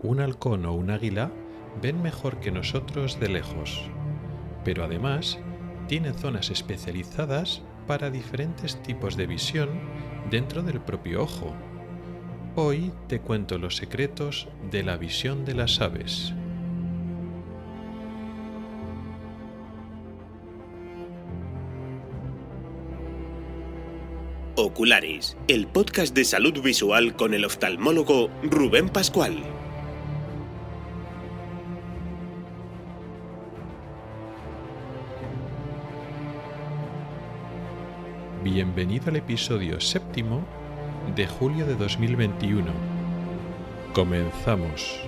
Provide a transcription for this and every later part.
Un halcón o un águila ven mejor que nosotros de lejos, pero además tienen zonas especializadas para diferentes tipos de visión dentro del propio ojo. Hoy te cuento los secretos de la visión de las aves. Ocularis, el podcast de salud visual con el oftalmólogo Rubén Pascual. Bienvenido al episodio 7 de julio de 2021. Comenzamos.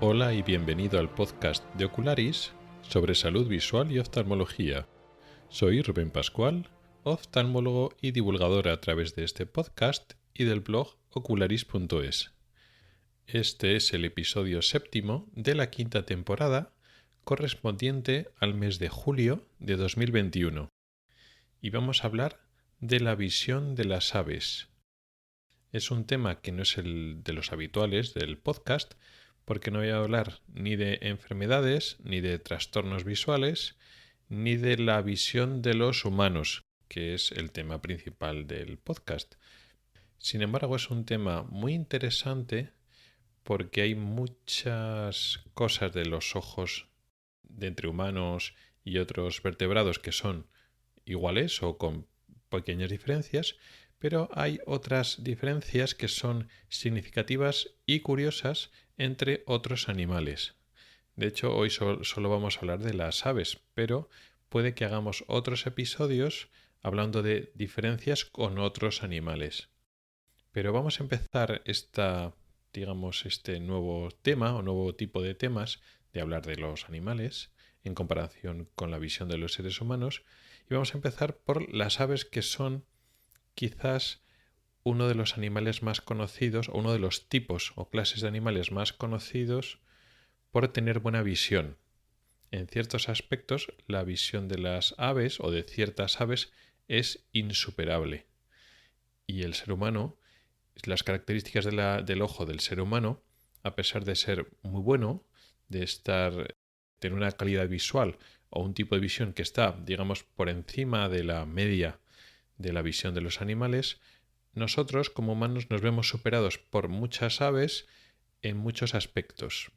Hola y bienvenido al podcast de Ocularis sobre salud visual y oftalmología. Soy Rubén Pascual, oftalmólogo y divulgador a través de este podcast y del blog ocularis.es. Este es el episodio 7 de la 5ª temporada, correspondiente al mes de julio de 2021. Y vamos a hablar de la visión de las aves. Es un tema que no es el de los habituales del podcast, porque no voy a hablar ni de enfermedades, ni de trastornos visuales, ni de la visión de los humanos, que es el tema principal del podcast. Sin embargo, es un tema muy interesante porque hay muchas cosas de los ojos de entre humanos y otros vertebrados que son iguales o con pequeñas diferencias, pero hay otras diferencias que son significativas y curiosas entre otros animales. De hecho, hoy solo vamos a hablar de las aves, pero puede que hagamos otros episodios hablando de diferencias con otros animales. Pero vamos a empezar este nuevo tema o nuevo tipo de temas de hablar de los animales en comparación con la visión de los seres humanos. Y vamos a empezar por las aves, que son quizás uno de los animales más conocidos, o uno de los tipos o clases de animales más conocidos por tener buena visión. En ciertos aspectos, la visión de las aves o de ciertas aves es insuperable. Y el ser humano, las características del ojo del ser humano, a pesar de ser muy bueno, de tener una calidad visual o un tipo de visión que está, digamos, por encima de la media de la visión de los animales, nosotros como humanos nos vemos superados por muchas aves en muchos aspectos.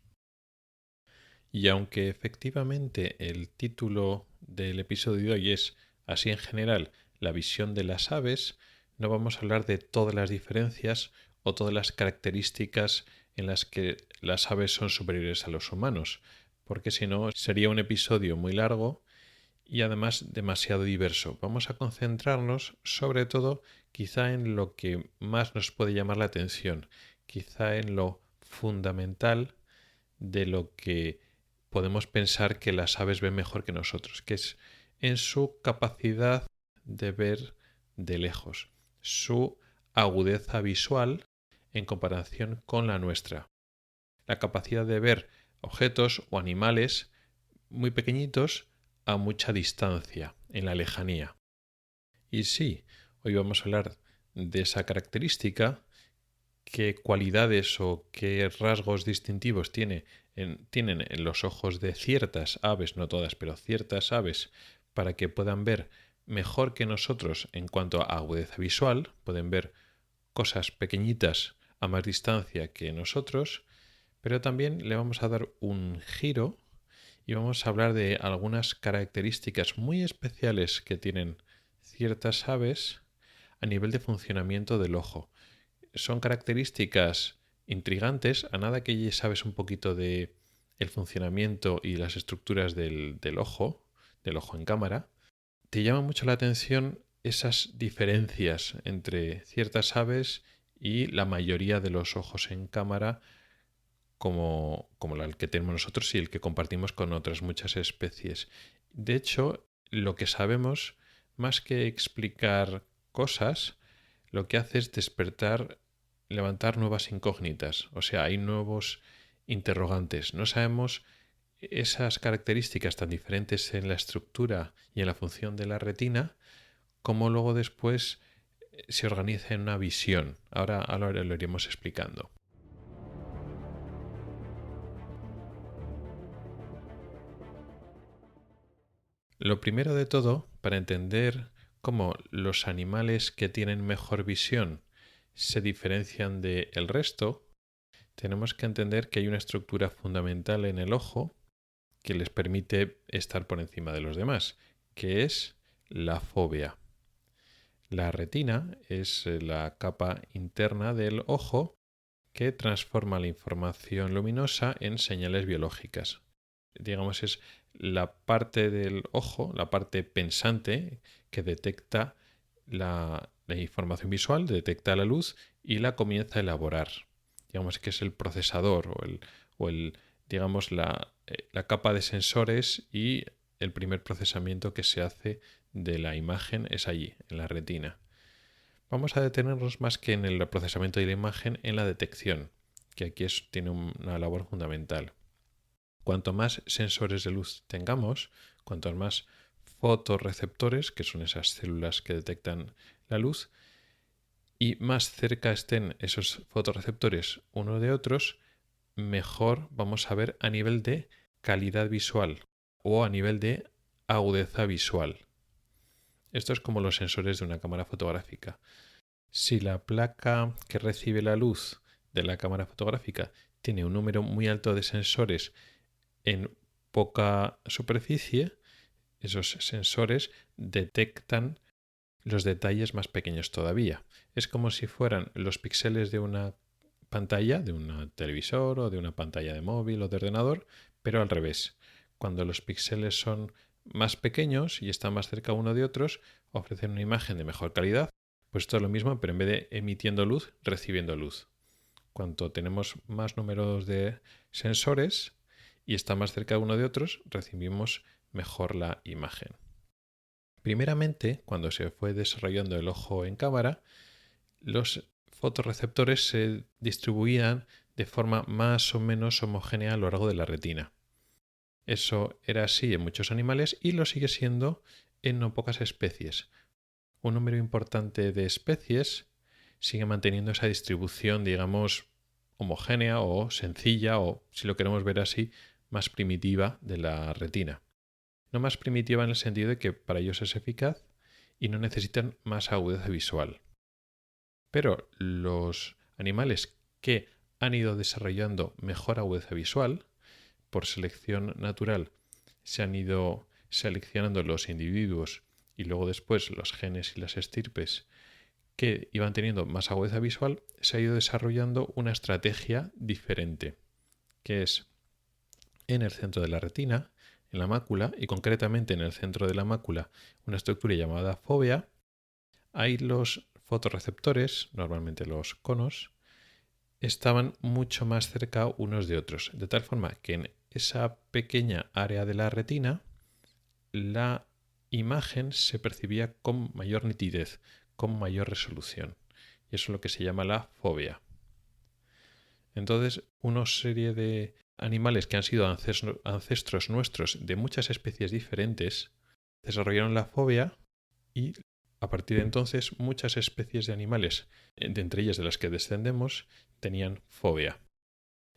Y aunque efectivamente el título del episodio de hoy es, así en general, la visión de las aves, no vamos a hablar de todas las diferencias o todas las características en las que las aves son superiores a los humanos, porque si no sería un episodio muy largo y además demasiado diverso. Vamos a concentrarnos sobre todo quizá en lo que más nos puede llamar la atención, quizá en lo fundamental de lo que podemos pensar que las aves ven mejor que nosotros, que es en su capacidad de ver de lejos, su agudeza visual en comparación con la nuestra, la capacidad de ver objetos o animales muy pequeñitos a mucha distancia, en la lejanía. Y sí, hoy vamos a hablar de esa característica, qué cualidades o qué rasgos distintivos tienen en los ojos de ciertas aves, no todas, pero ciertas aves, para que puedan ver mejor que nosotros en cuanto a agudeza visual, pueden ver cosas pequeñitas a más distancia que nosotros, pero también le vamos a dar un giro y vamos a hablar de algunas características muy especiales que tienen ciertas aves a nivel de funcionamiento del ojo. Son características intrigantes, a nada que ya sabes un poquito de el funcionamiento y las estructuras del ojo en cámara, te llama mucho la atención esas diferencias entre ciertas aves y la mayoría de los ojos en cámara, como el que tenemos nosotros y el que compartimos con otras muchas especies. De hecho, lo que sabemos, más que explicar cosas, lo que hace es despertar levantar nuevas incógnitas, o sea, hay nuevos interrogantes. No sabemos esas características tan diferentes en la estructura y en la función de la retina, cómo luego después se organiza en una visión. Ahora lo iremos explicando. Lo primero de todo, para entender cómo los animales que tienen mejor visión se diferencian del resto, tenemos que entender que hay una estructura fundamental en el ojo que les permite estar por encima de los demás, que es la fóvea. La retina es la capa interna del ojo que transforma la información luminosa en señales biológicas. Digamos, es la parte del ojo, la parte pensante, que detecta la información visual, detecta la luz y la comienza a elaborar. Digamos que es el procesador digamos, la capa de sensores, y el primer procesamiento que se hace de la imagen es allí, en la retina. Vamos a detenernos más que en el procesamiento de la imagen, en la detección, que aquí tiene una labor fundamental. Cuanto más sensores de luz tengamos, cuantos más fotorreceptores, que son esas células que detectan la luz, y más cerca estén esos fotorreceptores unos de otros, mejor vamos a ver a nivel de calidad visual o a nivel de agudeza visual. Esto es como los sensores de una cámara fotográfica. Si la placa que recibe la luz de la cámara fotográfica tiene un número muy alto de sensores en poca superficie, esos sensores detectan los detalles más pequeños todavía. Es como si fueran los píxeles de una pantalla, de un televisor o de una pantalla de móvil o de ordenador, pero al revés. Cuando los píxeles son más pequeños y están más cerca uno de otros, ofrecen una imagen de mejor calidad. Pues esto es lo mismo, pero en vez de emitiendo luz, recibiendo luz. Cuanto tenemos más números de sensores y están más cerca uno de otros, recibimos mejor la imagen. Primeramente, cuando se fue desarrollando el ojo en cámara, los fotorreceptores se distribuían de forma más o menos homogénea a lo largo de la retina. Eso era así en muchos animales y lo sigue siendo en no pocas especies. Un número importante de especies sigue manteniendo esa distribución, digamos, homogénea o sencilla, o si lo queremos ver así, más primitiva de la retina. No más primitiva en el sentido de que para ellos es eficaz y no necesitan más agudeza visual. Pero los animales que han ido desarrollando mejor agudeza visual, por selección natural, se han ido seleccionando los individuos y luego después los genes y las estirpes que iban teniendo más agudeza visual, se ha ido desarrollando una estrategia diferente, que es en el centro de la retina, en la mácula, y concretamente en el centro de la mácula, una estructura llamada fóvea, hay los fotorreceptores, normalmente los conos, estaban mucho más cerca unos de otros, de tal forma que en esa pequeña área de la retina la imagen se percibía con mayor nitidez, con mayor resolución. Y eso es lo que se llama la fóvea. Entonces, una serie de animales que han sido ancestros nuestros de muchas especies diferentes desarrollaron la fóvea, y a partir de entonces muchas especies de animales, de entre ellas de las que descendemos, tenían fóvea.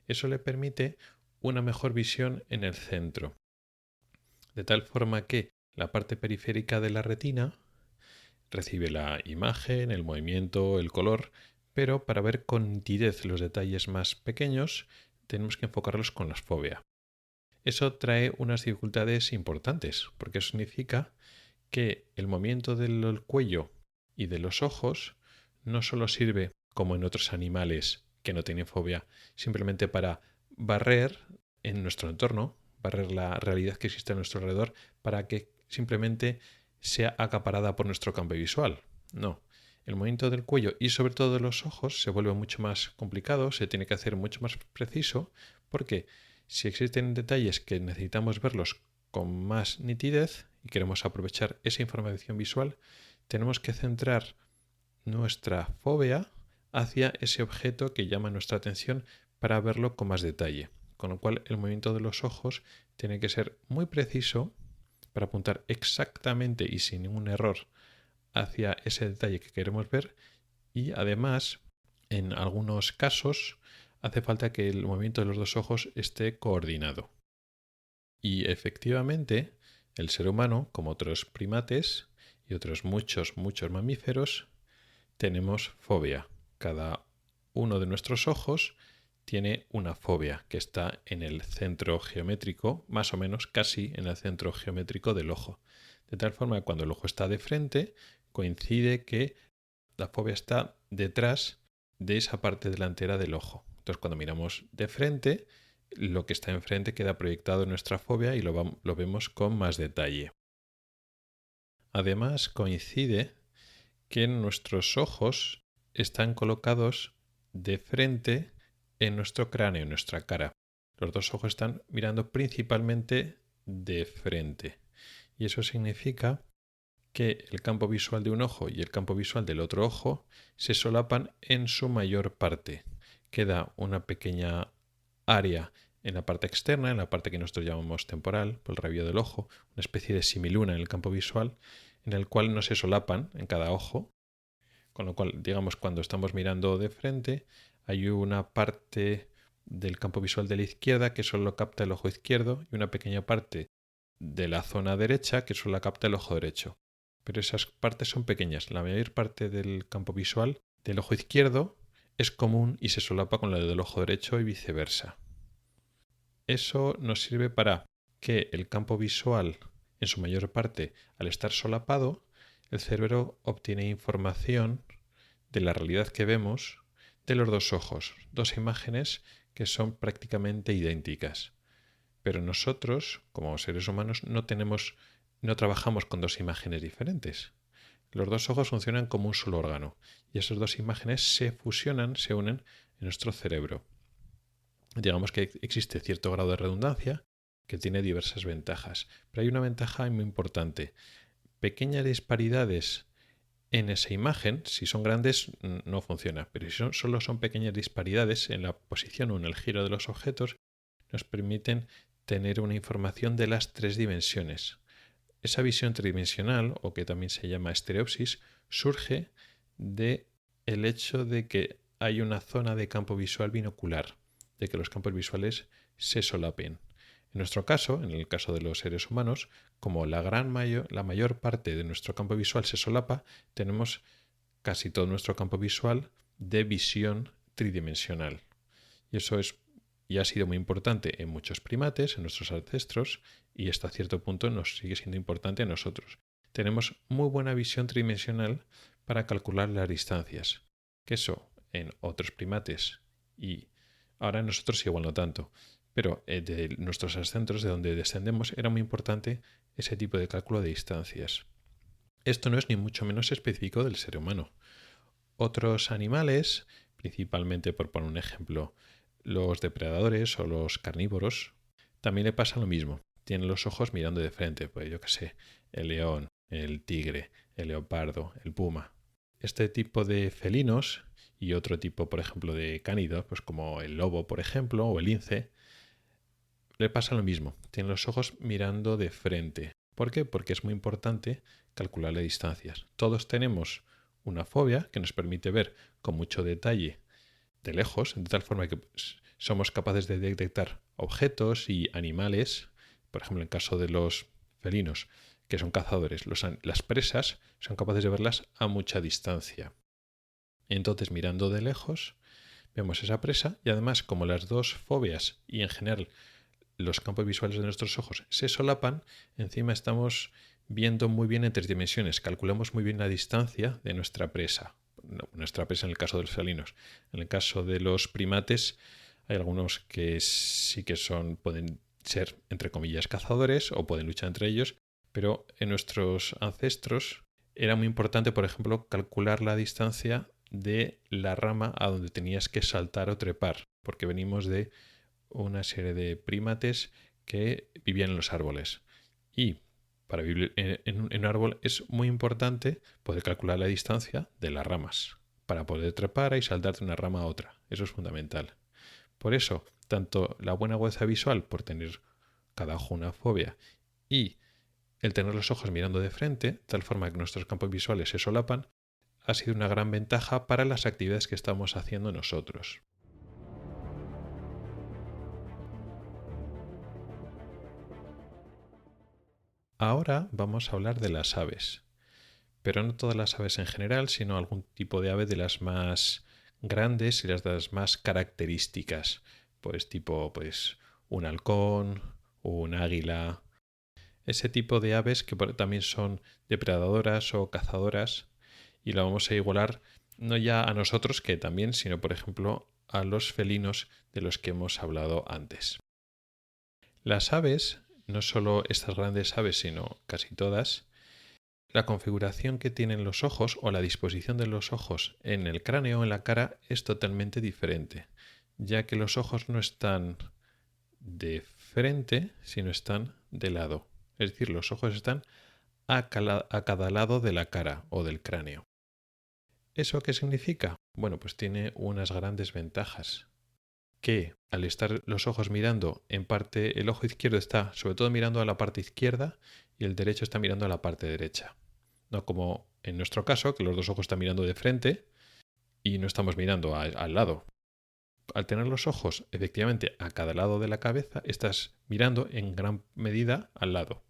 Eso le permite una mejor visión en el centro, de tal forma que la parte periférica de la retina recibe la imagen, el movimiento, el color, pero para ver con nitidez los detalles más pequeños tenemos que enfocarlos con la fóvea. Eso trae unas dificultades importantes, porque eso significa que el movimiento del cuello y de los ojos no solo sirve, como en otros animales que no tienen fobia, simplemente para barrer en nuestro entorno, barrer la realidad que existe a nuestro alrededor, para que simplemente sea acaparada por nuestro campo visual. No. El movimiento del cuello y sobre todo de los ojos se vuelve mucho más complicado, se tiene que hacer mucho más preciso, porque si existen detalles que necesitamos verlos con más nitidez y queremos aprovechar esa información visual, tenemos que centrar nuestra fóvea hacia ese objeto que llama nuestra atención para verlo con más detalle. Con lo cual el movimiento de los ojos tiene que ser muy preciso para apuntar exactamente y sin ningún error hacia ese detalle que queremos ver, y además en algunos casos hace falta que el movimiento de los dos ojos esté coordinado. Y efectivamente el ser humano, como otros primates y otros muchos mamíferos, tenemos fobia. Cada uno de nuestros ojos tiene una fobia que está en el centro geométrico, más o menos casi en el centro geométrico del ojo. De tal forma que cuando el ojo está de frente, coincide que la fobia está detrás de esa parte delantera del ojo. Entonces, cuando miramos de frente, lo que está enfrente queda proyectado en nuestra fobia y lo vemos con más detalle. Además, coincide que nuestros ojos están colocados de frente en nuestro cráneo, en nuestra cara. Los dos ojos están mirando principalmente de frente. Y eso significa que el campo visual de un ojo y el campo visual del otro ojo se solapan en su mayor parte. Queda una pequeña área en la parte externa, en la parte que nosotros llamamos temporal, por el rabillo del ojo, una especie de similuna en el campo visual, en el cual no se solapan en cada ojo. Con lo cual, digamos, cuando estamos mirando de frente, hay una parte del campo visual de la izquierda que solo capta el ojo izquierdo y una pequeña parte de la zona derecha que solo capta el ojo derecho. Pero esas partes son pequeñas. La mayor parte del campo visual del ojo izquierdo es común y se solapa con la del ojo derecho y viceversa. Eso nos sirve para que el campo visual, en su mayor parte, al estar solapado, el cerebro obtiene información de la realidad que vemos de los dos ojos, dos imágenes que son prácticamente idénticas. Pero nosotros, como seres humanos, no trabajamos con dos imágenes diferentes. Los dos ojos funcionan como un solo órgano y esas dos imágenes se fusionan, se unen en nuestro cerebro. Digamos que existe cierto grado de redundancia que tiene diversas ventajas, pero hay una ventaja muy importante. Pequeñas disparidades en esa imagen, si son grandes no funciona, pero si solo son pequeñas disparidades en la posición o en el giro de los objetos, nos permiten tener una información de las tres dimensiones. Esa visión tridimensional, o que también se llama estereopsis, surge del hecho de que hay una zona de campo visual binocular, de que los campos visuales se solapen. En nuestro caso, en el caso de los seres humanos, como la mayor parte de nuestro campo visual se solapa, tenemos casi todo nuestro campo visual de visión tridimensional. Y eso ha sido muy importante en muchos primates, en nuestros ancestros, y hasta cierto punto nos sigue siendo importante a nosotros. Tenemos muy buena visión tridimensional para calcular las distancias, que eso en otros primates y ahora en nosotros igual no tanto, pero de nuestros ancestros, de donde descendemos, era muy importante ese tipo de cálculo de distancias. Esto no es ni mucho menos específico del ser humano. Otros animales, principalmente por poner un ejemplo, los depredadores o los carnívoros, también le pasa lo mismo. Tienen los ojos mirando de frente, pues yo qué sé, el león, el tigre, el leopardo, el puma. Este tipo de felinos y otro tipo, por ejemplo, de cánidos, pues como el lobo, por ejemplo, o el lince, le pasa lo mismo. Tienen los ojos mirando de frente. ¿Por qué? Porque es muy importante calcularle distancias. Todos tenemos una fobia que nos permite ver con mucho detalle de lejos, de tal forma que somos capaces de detectar objetos y animales. Por ejemplo, en el caso de los felinos, que son cazadores, las presas son capaces de verlas a mucha distancia. Entonces, mirando de lejos, vemos esa presa y además, como las dos fobias y en general los campos visuales de nuestros ojos se solapan, encima estamos viendo muy bien en tres dimensiones, calculamos muy bien la distancia de nuestra presa. Nuestra presa en el caso de los felinos. En el caso de los primates hay algunos que sí que pueden ser, entre comillas, cazadores o pueden luchar entre ellos, pero en nuestros ancestros era muy importante, por ejemplo, calcular la distancia de la rama a donde tenías que saltar o trepar, porque venimos de una serie de primates que vivían en los árboles. Y para vivir en un árbol es muy importante poder calcular la distancia de las ramas para poder trepar y saltar de una rama a otra. Eso es fundamental. Por eso, tanto la buena agudeza visual, por tener cada ojo una fobia, y el tener los ojos mirando de frente, de tal forma que nuestros campos visuales se solapan, ha sido una gran ventaja para las actividades que estamos haciendo nosotros. Ahora vamos a hablar de las aves, pero no todas las aves en general, sino algún tipo de ave de las más grandes y las de las más características, pues tipo un halcón, un águila, ese tipo de aves que también son depredadoras o cazadoras, y lo vamos a igualar no ya a nosotros, que también, sino por ejemplo a los felinos de los que hemos hablado antes. Las aves, no solo estas grandes aves, sino casi todas, la configuración que tienen los ojos o la disposición de los ojos en el cráneo o en la cara es totalmente diferente, ya que los ojos no están de frente, sino están de lado. Es decir, los ojos están a cada lado de la cara o del cráneo. ¿Eso qué significa? Bueno, pues tiene unas grandes ventajas. Que al estar los ojos mirando en parte, el ojo izquierdo está sobre todo mirando a la parte izquierda y el derecho está mirando a la parte derecha. No como en nuestro caso, que los dos ojos están mirando de frente y no estamos mirando al lado. Al tener los ojos efectivamente a cada lado de la cabeza, estás mirando en gran medida al lado.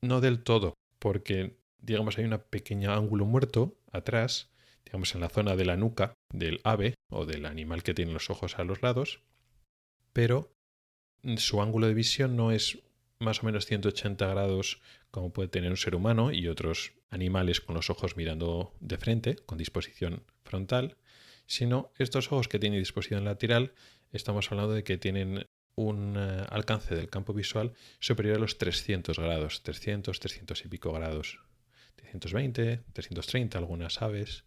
No del todo, porque digamos hay un pequeño ángulo muerto atrás, digamos en la zona de la nuca del ave o del animal que tiene los ojos a los lados, pero su ángulo de visión no es más o menos 180 grados como puede tener un ser humano y otros animales con los ojos mirando de frente, con disposición frontal, sino estos ojos que tienen disposición lateral, estamos hablando de que tienen un alcance del campo visual superior a los 300 grados, 300, 300 y pico grados, 320, 330 algunas aves.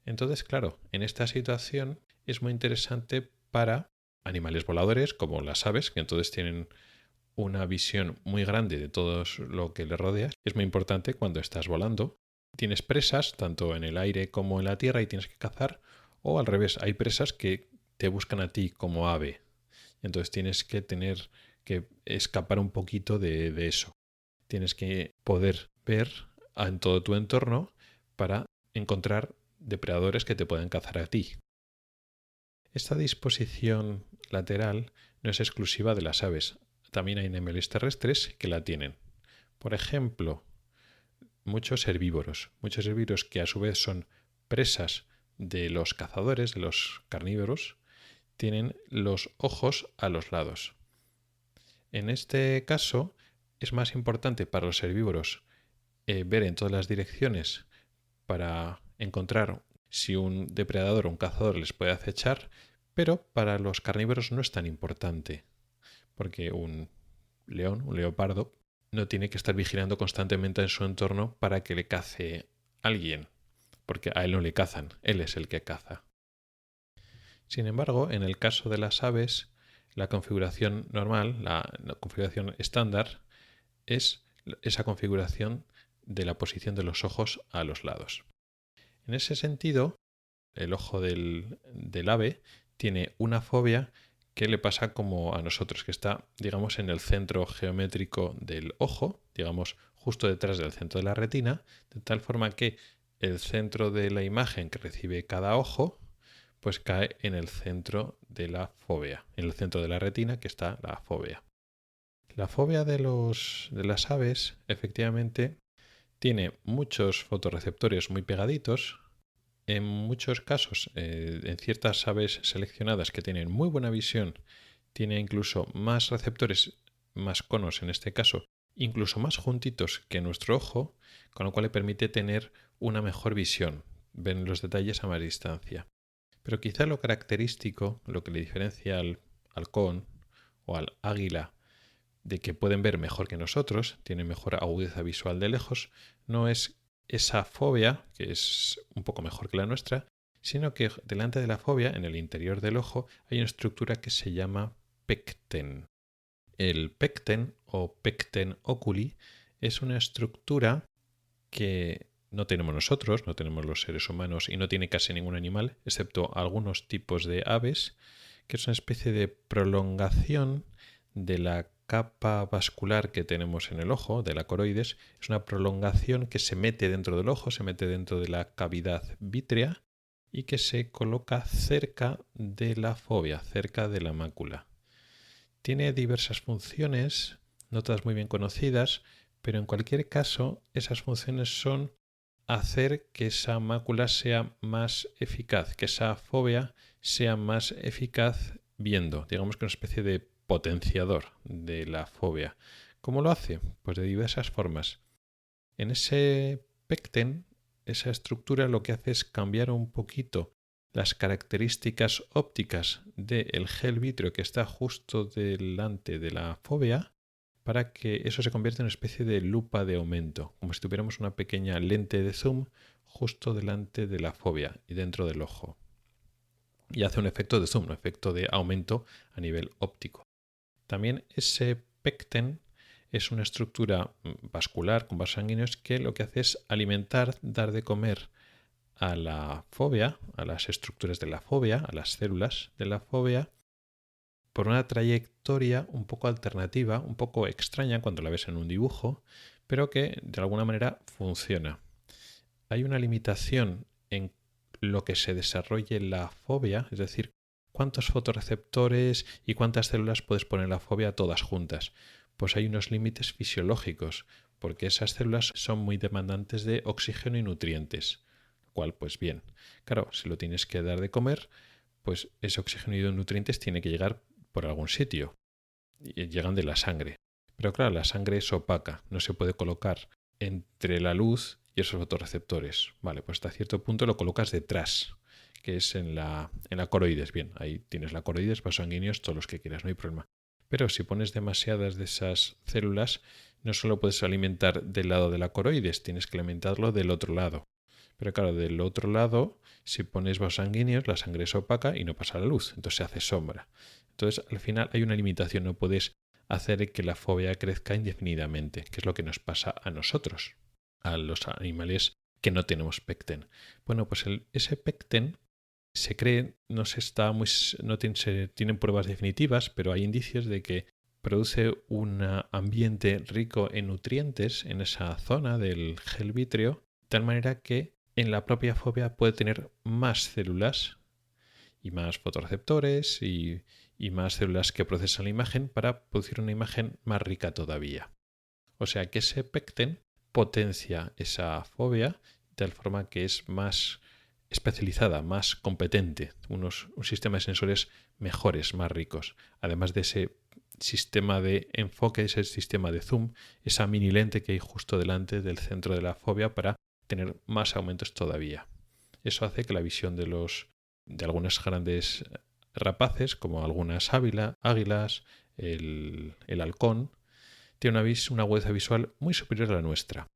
Entonces, claro, en esta situación es muy interesante para animales voladores como las aves, que entonces tienen una visión muy grande de todo lo que les rodea. Es muy importante cuando estás volando. Tienes presas tanto en el aire como en la tierra y tienes que cazar, o al revés, hay presas que te buscan a ti como ave. Entonces tienes que tener que escapar un poquito de eso. Tienes que poder ver en todo tu entorno para encontrar depredadores que te puedan cazar a ti. Esta disposición lateral no es exclusiva de las aves. También hay animales terrestres que la tienen. Por ejemplo, muchos herbívoros que a su vez son presas de los cazadores, de los carnívoros, tienen los ojos a los lados. En este caso es más importante para los herbívoros ver en todas las direcciones para encontrar si un depredador o un cazador les puede acechar, pero para los carnívoros no es tan importante, porque un león, un leopardo, no tiene que estar vigilando constantemente en su entorno para que le cace alguien, porque a él no le cazan, él es el que caza. Sin embargo, en el caso de las aves, la configuración normal, la configuración estándar, es esa configuración de la posición de los ojos a los lados. En ese sentido, el ojo del ave tiene una fobia que le pasa como a nosotros, que está, digamos, en el centro geométrico del ojo, digamos, justo detrás del centro de la retina, de tal forma que el centro de la imagen que recibe cada ojo, pues cae en el centro de la fobia, en el centro de la retina que está la fobia. La fobia de las aves, efectivamente, tiene muchos fotorreceptores muy pegaditos. En muchos casos, en ciertas aves seleccionadas que tienen muy buena visión, tiene incluso más receptores, más conos en este caso, incluso más juntitos que nuestro ojo, con lo cual le permite tener una mejor visión, ver los detalles a más distancia. Pero quizá lo característico, lo que le diferencia al halcón o al águila de que pueden ver mejor que nosotros, tienen mejor agudeza visual de lejos, no es esa fobia, que es un poco mejor que la nuestra, sino que delante de la fobia, en el interior del ojo, hay una estructura que se llama pecten. El pecten o pecten oculi es una estructura que no tenemos nosotros, no tenemos los seres humanos y no tiene casi ningún animal, excepto algunos tipos de aves, que es una especie de prolongación de la capa vascular que tenemos en el ojo, de la coroides. Es una prolongación que se mete dentro del ojo, se mete dentro de la cavidad vítrea y que se coloca cerca de la fóvea, cerca de la mácula. Tiene diversas funciones, no todas muy bien conocidas, pero en cualquier caso esas funciones son hacer que esa mácula sea más eficaz, que esa fóvea sea más eficaz viendo, digamos que una especie de potenciador de la fóvea. ¿Cómo lo hace? Pues de diversas formas. En ese pecten, esa estructura lo que hace es cambiar un poquito las características ópticas del gel vítreo que está justo delante de la fóvea para que eso se convierta en una especie de lupa de aumento, como si tuviéramos una pequeña lente de zoom justo delante de la fóvea y dentro del ojo. Y hace un efecto de zoom, un efecto de aumento a nivel óptico. También ese pecten es una estructura vascular con vasos sanguíneos que lo que hace es alimentar, dar de comer a la fóvea, a las estructuras de la fóvea, a las células de la fóvea, por una trayectoria un poco alternativa, un poco extraña cuando la ves en un dibujo, pero que de alguna manera funciona. Hay una limitación en lo que se desarrolle la fóvea, es decir, cuántos fotorreceptores y cuántas células puedes poner en la fóvea todas juntas. Pues hay unos límites fisiológicos, porque esas células son muy demandantes de oxígeno y nutrientes. Lo cual, pues bien, claro, si lo tienes que dar de comer, pues ese oxígeno y nutrientes tiene que llegar por algún sitio. Y llegan de la sangre. Pero claro, la sangre es opaca, no se puede colocar entre la luz y esos fotorreceptores. Vale, pues hasta cierto punto lo colocas detrás, que es en la coroides. Bien, ahí tienes la coroides, vasos sanguíneos, todos los que quieras, no hay problema. Pero si pones demasiadas de esas células, no solo puedes alimentar del lado de la coroides, tienes que alimentarlo del otro lado. Pero claro, del otro lado, si pones vasos sanguíneos, la sangre es opaca y no pasa la luz, entonces se hace sombra. Entonces, al final hay una limitación, no puedes hacer que la fóvea crezca indefinidamente, que es lo que nos pasa a nosotros, a los animales que no tenemos pecten. Bueno, pues ese pecten se cree, tienen pruebas definitivas, pero hay indicios de que produce un ambiente rico en nutrientes en esa zona del gel vítreo, de tal manera que en la propia fóvea puede tener más células y más fotorreceptores y más células que procesan la imagen para producir una imagen más rica todavía. O sea que ese pecten potencia esa fóvea de tal forma que es más especializada, más competente, un sistema de sensores mejores, más ricos. Además de ese sistema de enfoque, ese sistema de zoom, esa mini lente que hay justo delante del centro de la fóvea para tener más aumentos todavía. Eso hace que la visión de algunas grandes rapaces, como algunas águilas, el halcón, tiene una agudeza visual muy superior a la nuestra.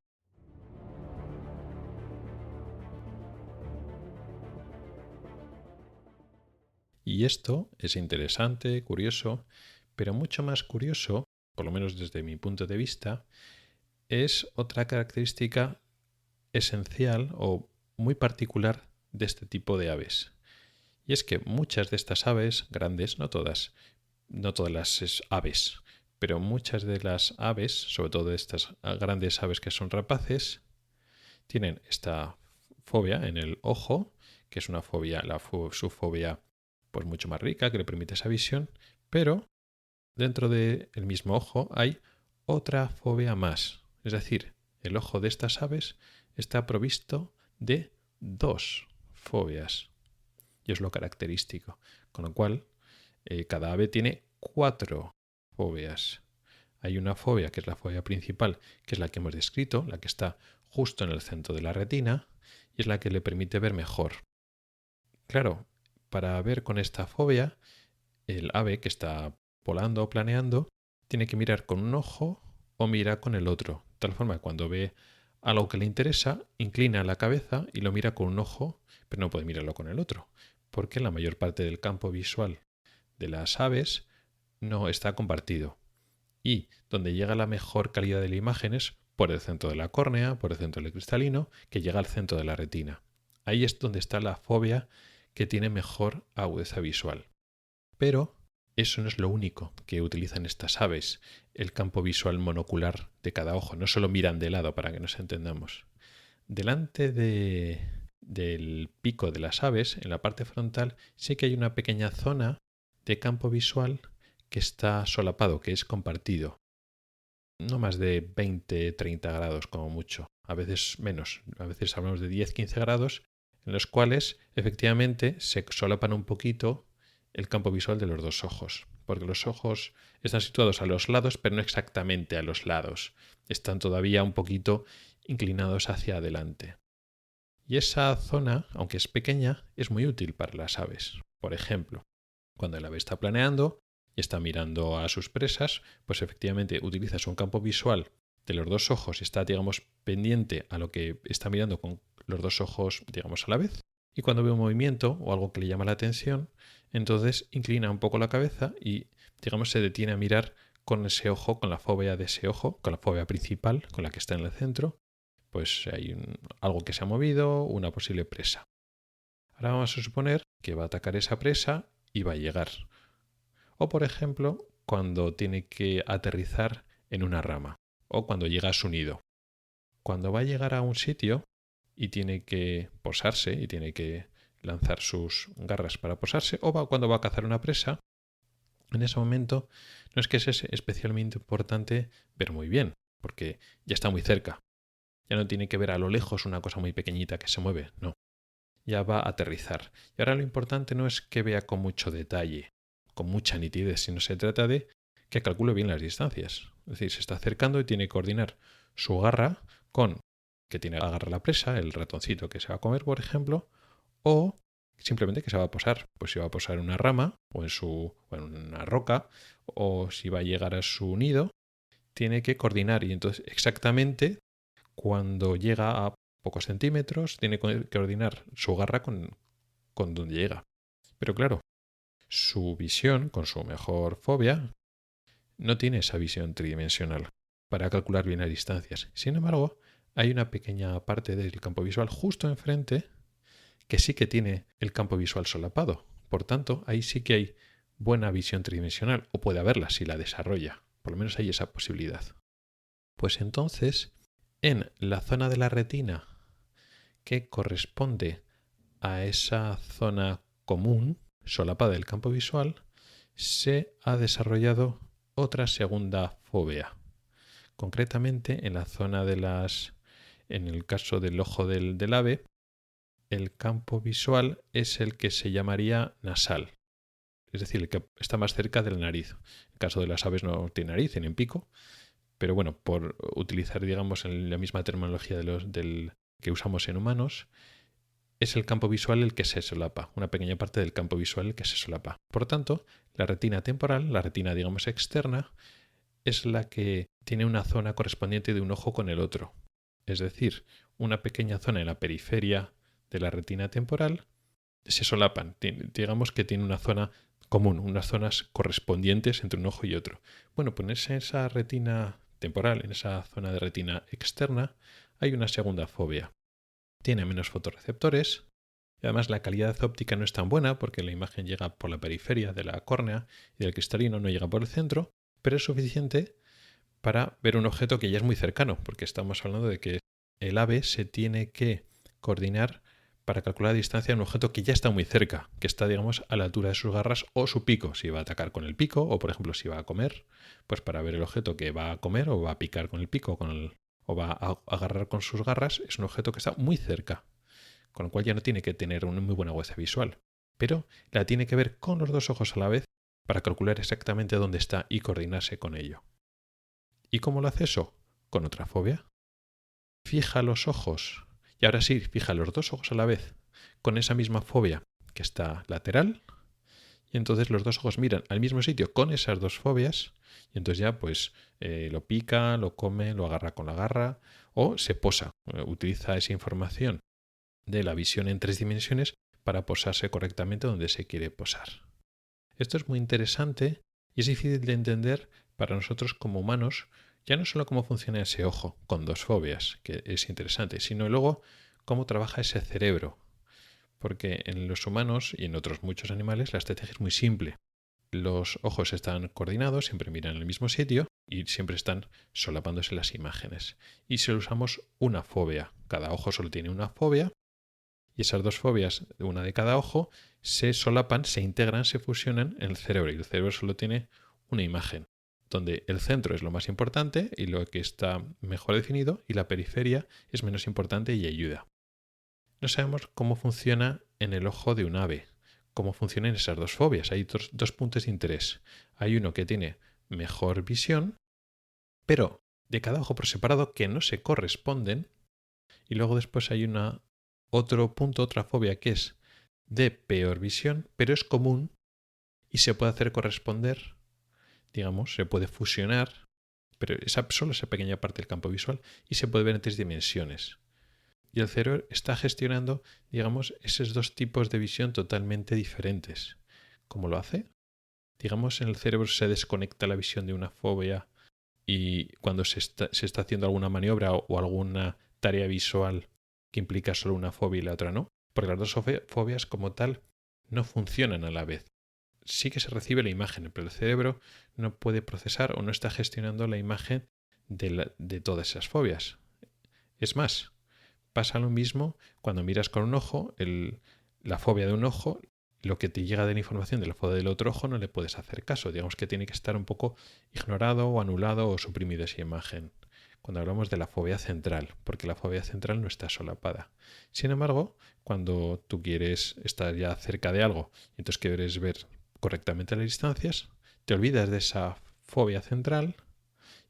Y esto es interesante, curioso, pero mucho más curioso, por lo menos desde mi punto de vista, es otra característica esencial o muy particular de este tipo de aves. Y es que muchas de estas aves, grandes, no todas las aves, pero muchas de las aves, sobre todo de estas grandes aves que son rapaces, tienen esta fóvea en el ojo, que es una fóvea, su fóvea pues mucho más rica, que le permite esa visión, pero dentro del mismo ojo hay otra fóvea más. Es decir, el ojo de estas aves está provisto de 2 fóveas. Y es lo característico. Con lo cual, cada ave tiene 4 fóveas. Hay una fóvea, que es la fóvea principal, que es la que hemos descrito, la que está justo en el centro de la retina, y es la que le permite ver mejor. Claro, para ver con esta fóvea, el ave que está volando o planeando tiene que mirar con un ojo o mira con el otro. De tal forma que cuando ve algo que le interesa, inclina la cabeza y lo mira con un ojo, pero no puede mirarlo con el otro, porque la mayor parte del campo visual de las aves no está compartido. y donde llega la mejor calidad de la imagen es por el centro de la córnea, por el centro del cristalino, que llega al centro de la retina. Ahí es donde está la fóvea que tiene mejor agudeza visual. Pero eso no es lo único que utilizan estas aves, el campo visual monocular de cada ojo. No solo miran de lado, para que nos entendamos. Delante del pico de las aves, en la parte frontal, sí que hay una pequeña zona de campo visual que está solapado, que es compartido. No más de 20-30 grados como mucho, a veces menos, a veces hablamos de 10-15 grados, en los cuales efectivamente se solapan un poquito el campo visual de los dos ojos, porque los ojos están situados a los lados, pero no exactamente a los lados, están todavía un poquito inclinados hacia adelante. Y esa zona, aunque es pequeña, es muy útil para las aves. Por ejemplo, cuando el ave está planeando y está mirando a sus presas, pues efectivamente utilizas un campo visual de los dos ojos y está, digamos, pendiente a lo que está mirando con los dos ojos, digamos, a la vez. Y cuando ve un movimiento o algo que le llama la atención, entonces inclina un poco la cabeza y, digamos, se detiene a mirar con ese ojo, con la fóvea de ese ojo, con la fóvea principal, con la que está en el centro, pues hay algo que se ha movido, una posible presa. Ahora vamos a suponer que va a atacar esa presa y va a llegar. O, por ejemplo, cuando tiene que aterrizar en una rama o cuando llega a su nido. Cuando va a llegar a un sitio y tiene que posarse y tiene que lanzar sus garras para posarse, o cuando va a cazar una presa, en ese momento no es que sea especialmente importante ver muy bien, porque ya está muy cerca. Ya no tiene que ver a lo lejos una cosa muy pequeñita que se mueve, no. Ya va a aterrizar. Y ahora lo importante no es que vea con mucho detalle, con mucha nitidez, sino se trata de que calcule bien las distancias. Es decir, se está acercando y tiene que coordinar su garra con que tiene que agarrar la presa, el ratoncito que se va a comer, por ejemplo, o simplemente que se va a posar. Pues si va a posar en una rama o en una roca, o si va a llegar a su nido, tiene que coordinar. Y entonces exactamente cuando llega a pocos centímetros, tiene que coordinar su garra con donde llega. Pero claro, su visión, con su mejor fóvea, no tiene esa visión tridimensional para calcular bien las distancias. Sin embargo, hay una pequeña parte del campo visual justo enfrente que sí que tiene el campo visual solapado. Por tanto, ahí sí que hay buena visión tridimensional, o puede haberla si la desarrolla. Por lo menos hay esa posibilidad. Pues entonces, en la zona de la retina que corresponde a esa zona común, solapada del campo visual, se ha desarrollado otra segunda fóvea. Concretamente, en la zona en el caso del ojo del ave, el campo visual es el que se llamaría nasal, es decir, el que está más cerca de la nariz. En el caso de las aves no tiene nariz, tienen pico, pero bueno, por utilizar, digamos, la misma terminología del que usamos en humanos, es el campo visual el que se solapa, una pequeña parte del campo visual el que se solapa. Por lo tanto, la retina temporal, la retina, digamos, externa, es la que tiene una zona correspondiente de un ojo con el otro. Es decir, una pequeña zona en la periferia de la retina temporal se solapan. Digamos que tiene una zona común, unas zonas correspondientes entre un ojo y otro. Bueno, pues en esa retina temporal, en esa zona de retina externa, hay una segunda fóvea. Tiene menos fotorreceptores y además la calidad óptica no es tan buena porque la imagen llega por la periferia de la córnea y del cristalino, no llega por el centro, pero es suficiente para ver un objeto que ya es muy cercano, porque estamos hablando de que el ave se tiene que coordinar para calcular la distancia de un objeto que ya está muy cerca, que está, digamos, a la altura de sus garras o su pico, si va a atacar con el pico, o por ejemplo si va a comer, pues para ver el objeto que va a comer o va a picar con el pico o va a agarrar con sus garras, es un objeto que está muy cerca, con lo cual ya no tiene que tener una muy buena agudeza visual, pero la tiene que ver con los dos ojos a la vez para calcular exactamente dónde está y coordinarse con ello. ¿Y cómo lo hace eso? Con otra fóvea. Fija los ojos, y ahora sí, fija los dos ojos a la vez, con esa misma fóvea que está lateral, y entonces los dos ojos miran al mismo sitio con esas dos fóveas, y entonces ya pues lo pica, lo come, lo agarra con la garra, o se posa, utiliza esa información de la visión en 3 dimensiones para posarse correctamente donde se quiere posar. Esto es muy interesante y es difícil de entender, para nosotros como humanos, ya no solo cómo funciona ese ojo con 2 fobias, que es interesante, sino luego cómo trabaja ese cerebro. Porque en los humanos y en otros muchos animales la estrategia es muy simple. Los ojos están coordinados, siempre miran en el mismo sitio y siempre están solapándose las imágenes. Y si usamos una fobia, cada ojo solo tiene una fobia, y esas 2 fobias, una de cada ojo, se solapan, se integran, se fusionan en el cerebro. Y el cerebro solo tiene una imagen, donde el centro es lo más importante y lo que está mejor definido, y la periferia es menos importante y ayuda. No sabemos cómo funciona en el ojo de un ave, cómo funcionan esas 2 fobias. Hay dos puntos de interés. Hay uno que tiene mejor visión, pero de cada ojo por separado que no se corresponden. Y luego después hay otro punto, otra fobia que es de peor visión, pero es común y se puede hacer corresponder, digamos, se puede fusionar, pero solo esa pequeña parte del campo visual, y se puede ver en 3 dimensiones. Y el cerebro está gestionando, digamos, esos 2 tipos de visión totalmente diferentes. ¿Cómo lo hace? Digamos, en el cerebro se desconecta la visión de una fobia y cuando se está haciendo alguna maniobra o alguna tarea visual que implica solo una fobia y la otra no, porque las 2 fobias como tal no funcionan a la vez. Sí que se recibe la imagen, pero el cerebro no puede procesar o no está gestionando la imagen de todas esas fobias. Es más, pasa lo mismo cuando miras con un ojo, la fobia de un ojo, lo que te llega de la información de la fobia del otro ojo no le puedes hacer caso. Digamos que tiene que estar un poco ignorado o anulado o suprimido esa imagen. Cuando hablamos de la fobia central, porque la fobia central no está solapada. Sin embargo, cuando tú quieres estar ya cerca de algo y entonces quieres ver correctamente las distancias, te olvidas de esa fobia central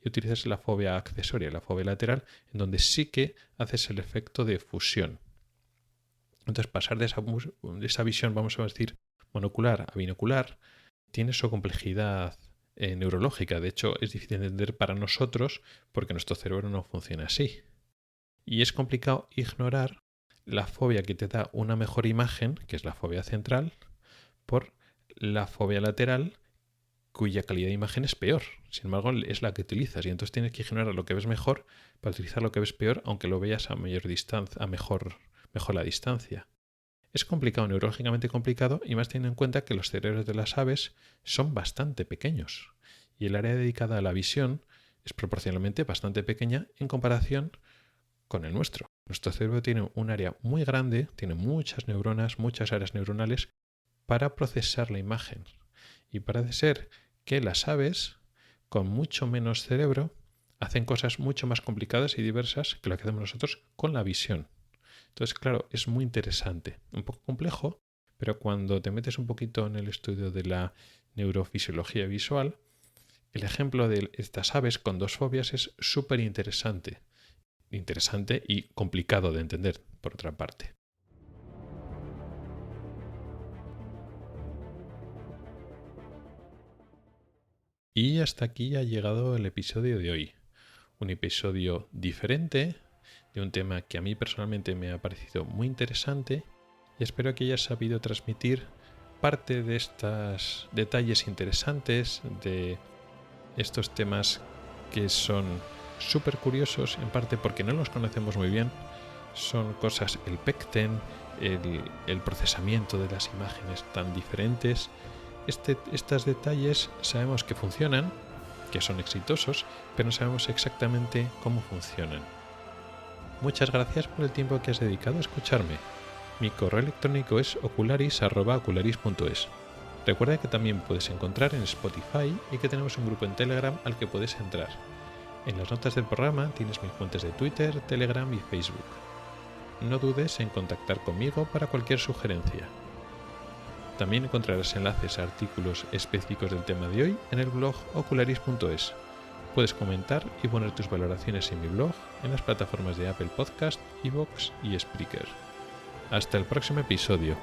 y utilizas la fobia accesoria, la fobia lateral, en donde sí que haces el efecto de fusión. Entonces, pasar de esa visión, vamos a decir, monocular a binocular, tiene su complejidad neurológica. De hecho, es difícil de entender para nosotros porque nuestro cerebro no funciona así. Y es complicado ignorar la fobia que te da una mejor imagen, que es la fobia central, por la fobia lateral, cuya calidad de imagen es peor. Sin embargo, es la que utilizas y entonces tienes que ignorar lo que ves mejor para utilizar lo que ves peor, aunque lo veas a mayor distancia, a mejor la distancia. Es complicado, neurológicamente complicado, y más teniendo en cuenta que los cerebros de las aves son bastante pequeños y el área dedicada a la visión es proporcionalmente bastante pequeña en comparación con el nuestro. Nuestro cerebro tiene un área muy grande, tiene muchas neuronas, muchas áreas neuronales para procesar la imagen. Y parece ser que las aves, con mucho menos cerebro, hacen cosas mucho más complicadas y diversas que lo que hacemos nosotros con la visión. Entonces, claro, es muy interesante, un poco complejo, pero cuando te metes un poquito en el estudio de la neurofisiología visual, el ejemplo de estas aves con 2 fobias es súper interesante y complicado de entender, por otra parte. Y hasta aquí ha llegado el episodio de hoy. Un episodio diferente, de un tema que a mí personalmente me ha parecido muy interesante, y espero que hayas sabido transmitir parte de estos detalles interesantes, de estos temas que son súper curiosos, en parte porque no los conocemos muy bien. Son cosas, el PECTEN, el procesamiento de las imágenes tan diferentes. Estos detalles sabemos que funcionan, que son exitosos, pero no sabemos exactamente cómo funcionan. Muchas gracias por el tiempo que has dedicado a escucharme. Mi correo electrónico es ocularis@ocularis.es. Recuerda que también puedes encontrar en Spotify y que tenemos un grupo en Telegram al que puedes entrar. En las notas del programa tienes mis fuentes de Twitter, Telegram y Facebook. No dudes en contactar conmigo para cualquier sugerencia. También encontrarás enlaces a artículos específicos del tema de hoy en el blog ocularis.es. Puedes comentar y poner tus valoraciones en mi blog en las plataformas de Apple Podcast, iVoox y Spreaker. Hasta el próximo episodio.